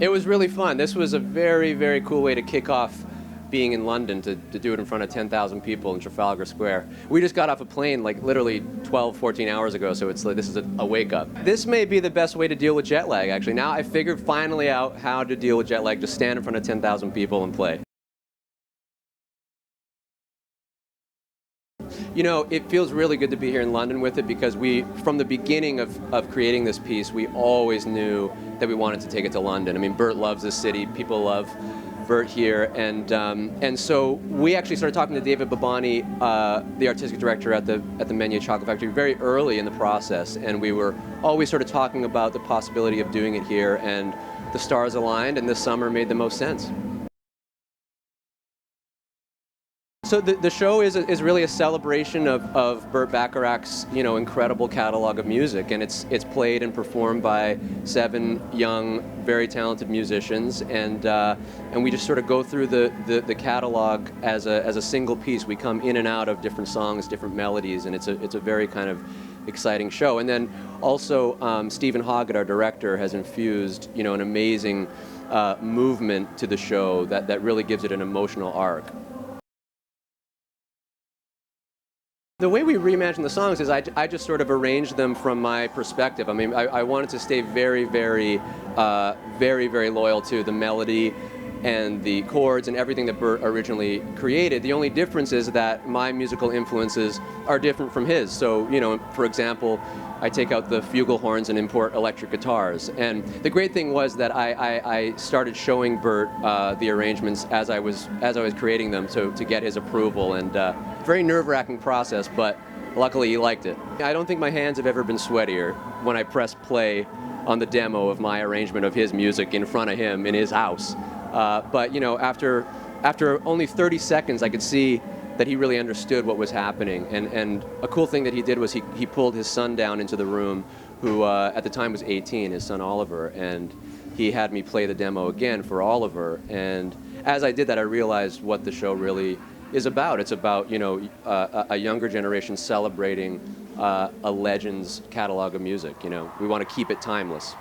It was really fun. This was a very, very cool way to kick off being in London, to do it in front of 10,000 people in Trafalgar Square. We just got off a plane like literally 12, 14 hours ago, so it's like this is a wake up. This may be the best way to deal with jet lag, actually. Now I figured finally out how to deal with jet lag, just stand in front of 10,000 people and play. You know, it feels really good to be here in London with it because from the beginning of creating this piece, we always knew that we wanted to take it to London. I mean, Burt loves this city, people love Burt here, and so we actually started talking to David Babani, the artistic director at the Menu Chocolate Factory, very early in the process, and we were always sort of talking about the possibility of doing it here, and the stars aligned, and this summer made the most sense. So the show is really a celebration of Burt Bacharach's, you know, incredible catalog of music, and it's played and performed by 7 young, very talented musicians, and we just sort of go through the catalog as a single piece. We come in and out of different songs, different melodies, and it's a very kind of exciting show. And then also Stephen Hoggett, our director, has infused, you know, an amazing movement to the show that really gives it an emotional arc. The way we reimagine the songs is I just sort of arranged them from my perspective. I mean, I wanted to stay very, very loyal to the melody and the chords and everything that Burt originally created. The only difference is that my musical influences are different from his. So, you know, for example, I take out the flugelhorns and import electric guitars. And the great thing was that I started showing Burt the arrangements as I was creating them to get his approval. And very nerve-wracking process, but luckily he liked it. I don't think my hands have ever been sweatier when I pressed play on the demo of my arrangement of his music in front of him in his house. But you know, after only 30 seconds, I could see that he really understood what was happening. And a cool thing that he did was he pulled his son down into the room, who at the time was 18, his son Oliver, and he had me play the demo again for Oliver. And as I did that, I realized what the show really is about. It's about, you know, a younger generation celebrating a legend's catalog of music. You know, we want to keep it timeless.